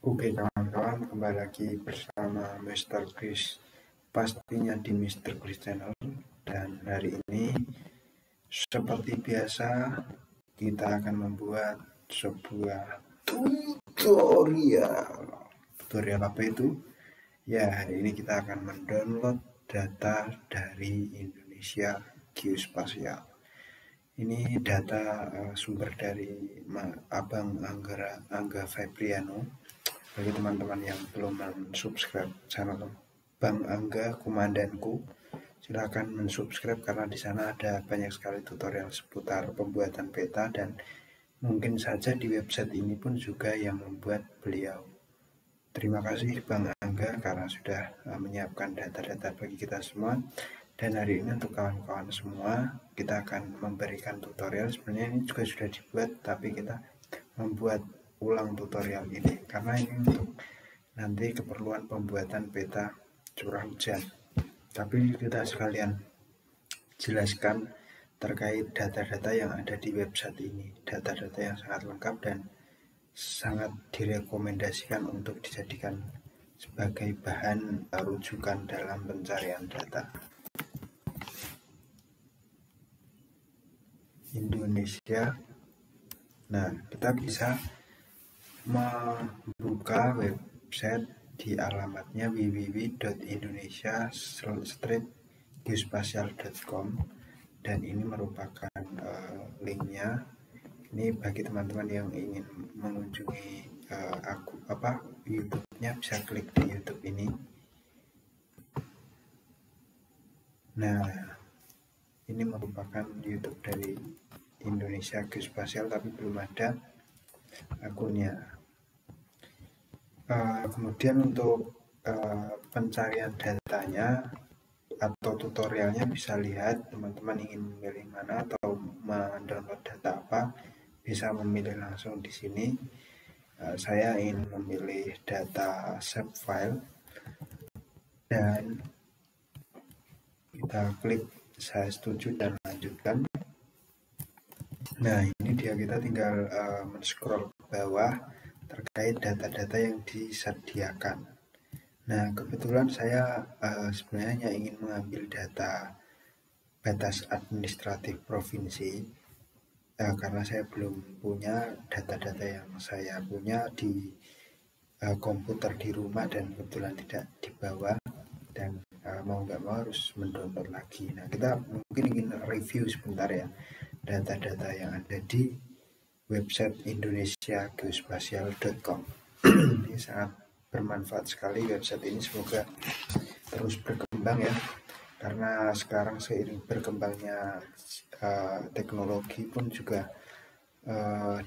Oke kawan-kawan, kembali lagi bersama Mr. Chris, pastinya di Mr. Chris Channel. Dan hari ini seperti biasa kita akan membuat sebuah tutorial apa itu? Ya, hari ini kita akan mendownload data dari Indonesia Geospasial. Ini data sumber dari Abang Angga Febriano. Bagi teman-teman yang belum subscribe channel Bang Angga Komandanku, silakan mensubscribe karena di sana ada banyak sekali tutorial seputar pembuatan peta, dan mungkin saja di website ini pun juga yang membuat beliau. Terima kasih Bang Angga karena sudah menyiapkan data-data bagi kita semua. Dan hari ini untuk kawan-kawan semua, kita akan memberikan tutorial. Sebenarnya ini juga sudah dibuat, tapi kita membuat ulang tutorial ini karena ini untuk nanti keperluan pembuatan peta curah hujan. Tapi kita sekalian jelaskan terkait data-data yang ada di website ini, data-data yang sangat lengkap dan sangat direkomendasikan untuk dijadikan sebagai bahan rujukan dalam pencarian data. Indonesia. Nah, kita bisa membuka website di alamatnya www.indonesia-geospatial.com, dan ini merupakan linknya. Ini bagi teman-teman yang ingin mengunjungi YouTube-nya, bisa klik di YouTube ini. Nah, ini merupakan YouTube dari Indonesia Geospasial, tapi belum ada akunnya. Kemudian untuk pencarian datanya atau tutorialnya bisa lihat, teman-teman ingin memilih mana atau mendownload data apa, bisa memilih langsung di sini. Saya ingin memilih data save file dan kita klik saya setuju dan lanjutkan. Nah, ini dia, kita tinggal men-scroll ke bawah terkait data-data yang disediakan. Nah, kebetulan saya sebenarnya ingin mengambil data batas administratif provinsi, karena saya belum punya data-data yang saya punya di komputer di rumah dan kebetulan tidak dibawa, dan mau nggak mau harus mendownload lagi. Nah, kita mungkin ingin review sebentar ya data-data yang ada di website indonesiageospasial.com. Ini sangat bermanfaat sekali website ini, semoga terus berkembang ya, karena sekarang seiring berkembangnya teknologi pun juga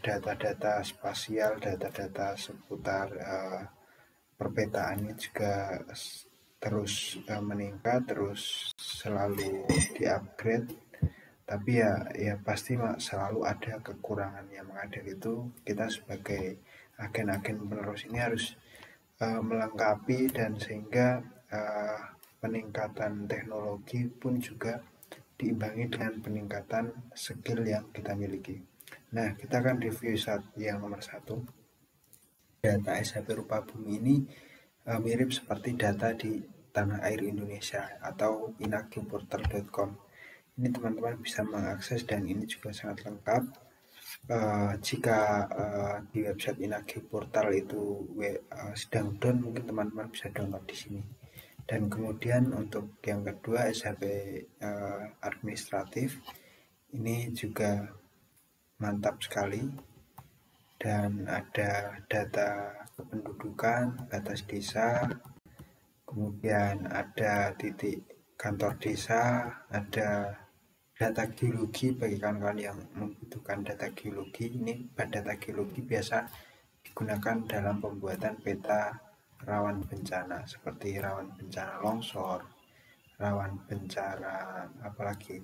data-data spasial, data-data seputar perpetaannya juga terus meningkat, terus selalu di-upgrade. Tapi ya pasti selalu ada kekurangan yang ada gitu. Kita sebagai agen-agen penerus ini harus melengkapi, dan sehingga peningkatan teknologi pun juga diimbangi dengan peningkatan skill yang kita miliki. Nah, kita akan review yang nomor 1. Data SHP rupa bumi ini mirip seperti data di tanah air Indonesia atau inageoportal.com. Ini teman-teman bisa mengakses, dan ini juga sangat lengkap. Jika di website Inageoportal itu sedang down, mungkin teman-teman bisa download di sini. Dan kemudian untuk yang kedua, SHP administratif, ini juga mantap sekali, dan ada data kependudukan, batas desa, kemudian ada titik kantor desa, ada data geologi bagi kawan-kawan yang membutuhkan data geologi. Ini data geologi biasa digunakan dalam pembuatan peta rawan bencana, seperti rawan bencana longsor, rawan bencana apalagi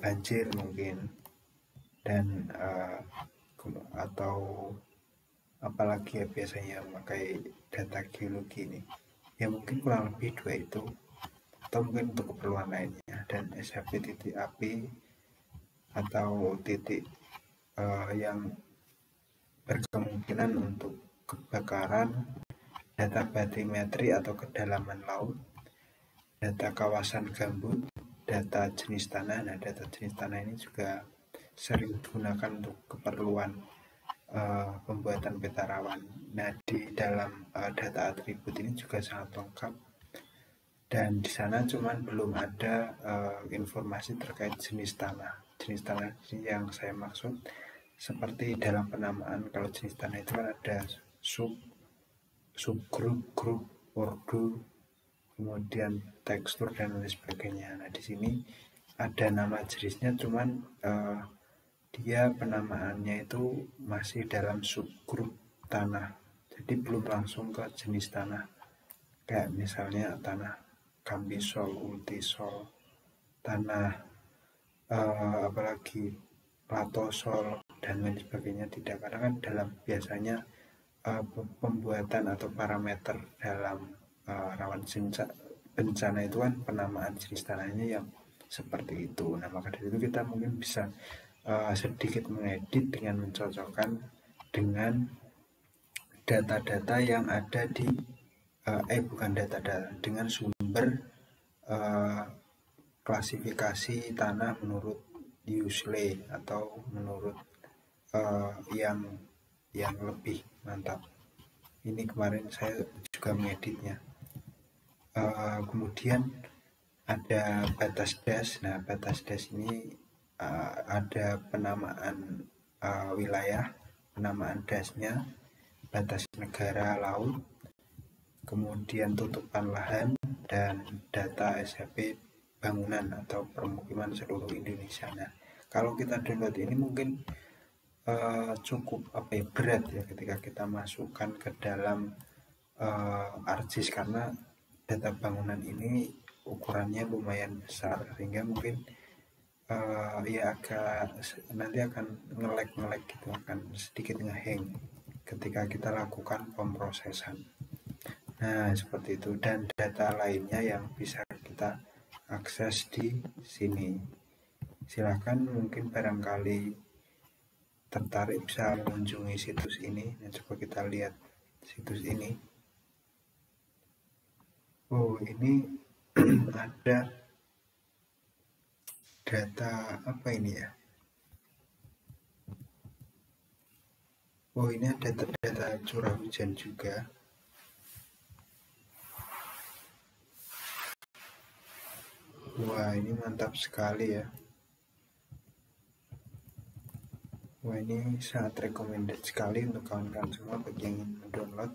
banjir mungkin, dan atau apalagi ya biasanya memakai data geologi ini. Ya mungkin kurang lebih 2 itu, atau mungkin untuk keperluan lainnya. Dan SHP titik api atau titik yang berkemungkinan untuk kebakaran, data batimetri atau kedalaman laut, data kawasan gambut, data jenis tanah. Nah, data jenis tanah ini juga sering digunakan untuk keperluan pembuatan peta rawan. Nah, di dalam data atribut ini juga sangat lengkap, dan di sana cuman belum ada informasi terkait jenis tanah. Jenis tanah yang saya maksud seperti dalam penamaan, kalau jenis tanah itu kan ada subgrup, grup, ordo, kemudian tekstur dan lain sebagainya. Nah, di sini ada nama jenisnya, cuman dia penamaannya itu masih dalam subgrup tanah, jadi belum langsung ke jenis tanah. Kayak misalnya tanah kambisol, ultisol, tanah apalagi platosol dan lain sebagainya, tidak. Karena kan dalam biasanya pembuatan atau parameter dalam rawan bencana itu kan penamaan jenis tanahnya yang seperti itu. Nah, maka dari itu kita mungkin bisa sedikit mengedit dengan mencocokkan dengan data-data yang ada di bukan data-data, dengan sumber klasifikasi tanah menurut Usley atau menurut yang lebih mantap. Ini kemarin saya juga mengeditnya. Kemudian ada batas das. Nah, batas das ini ada penamaan wilayah, penamaan dasnya, batas negara, laut, kemudian tutupan lahan, dan data SHP bangunan atau permukiman seluruh Indonesia. Nah, kalau kita download ini mungkin cukup berat ya ketika kita masukkan ke dalam ArcGIS, karena data bangunan ini ukurannya lumayan besar, sehingga mungkin ya agak nanti akan nge-lag gitu, akan sedikit nge-hang ketika kita lakukan pemrosesan. Nah, seperti itu. Dan data lainnya yang bisa kita akses di sini. Silakan, mungkin barangkali tertarik bisa mengunjungi situs ini. Nah, coba kita lihat situs ini. Oh, ini ada data apa ini ya? Oh, ini ada data curah hujan juga. Wah, ini mantap sekali ya. Wah, ini sangat recommended sekali untuk kawan-kawan semua. Bagi yang ingin mendownload,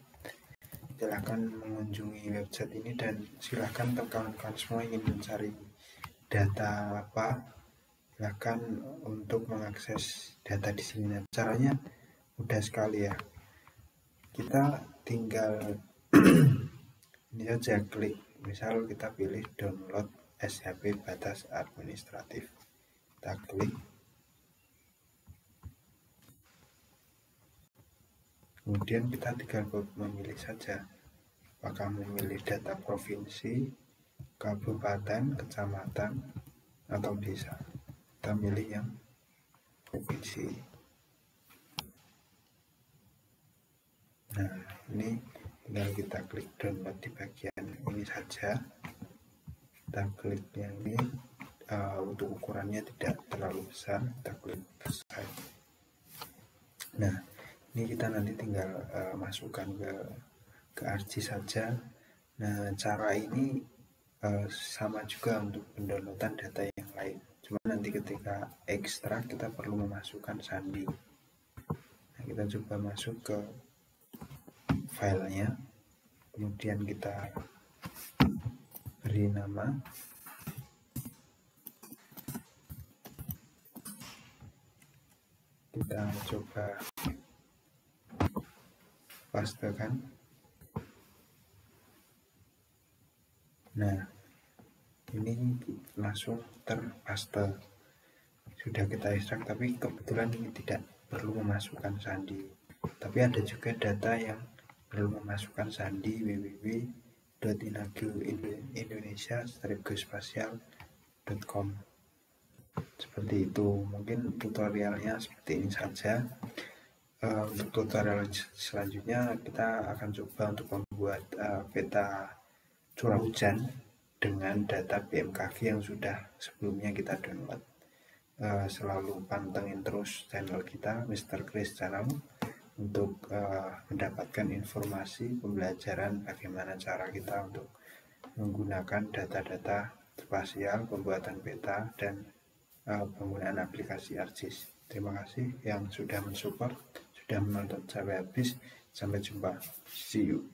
silahkan mengunjungi website ini, dan silahkan untuk kawan-kawan semua ingin mencari data apa, silahkan untuk mengakses data di sini. Nah, caranya mudah sekali ya. Kita tinggal ini saja, klik. Misal kita pilih download SHP batas administratif. Kita klik. Kemudian kita tinggal memilih saja, apakah memilih data provinsi, kabupaten, kecamatan, atau desa. Kita pilih yang provinsi. Nah, ini tinggal kita klik download di bagian ini saja. Kita klik yang ini, untuk ukurannya tidak terlalu besar, kita klik selesai. Nah, ini kita nanti tinggal masukkan ke ArcGIS saja. Nah, cara ini sama juga untuk pendownloadan data yang lain. Cuma nanti ketika ekstrak kita perlu memasukkan sandi. Nah, kita coba masuk ke filenya, kemudian kita beri nama. Kita coba pastekan. Nah, ini langsung terpaste, sudah kita ekstrak. Tapi kebetulan ini tidak perlu memasukkan sandi, tapi ada juga data yang perlu memasukkan sandi, www.inageoindonesia-geospatial.com. seperti itu. Mungkin tutorialnya seperti ini saja. Untuk tutorial selanjutnya kita akan coba untuk membuat peta curah hujan dengan data BMKG yang sudah sebelumnya kita download. Selalu pantengin terus channel kita Mr. Chris Channel untuk mendapatkan informasi pembelajaran bagaimana cara kita untuk menggunakan data-data spasial, pembuatan peta, dan penggunaan aplikasi ArcGIS. Terima kasih yang sudah mensupport, sudah menonton sampai habis. Sampai jumpa. See you.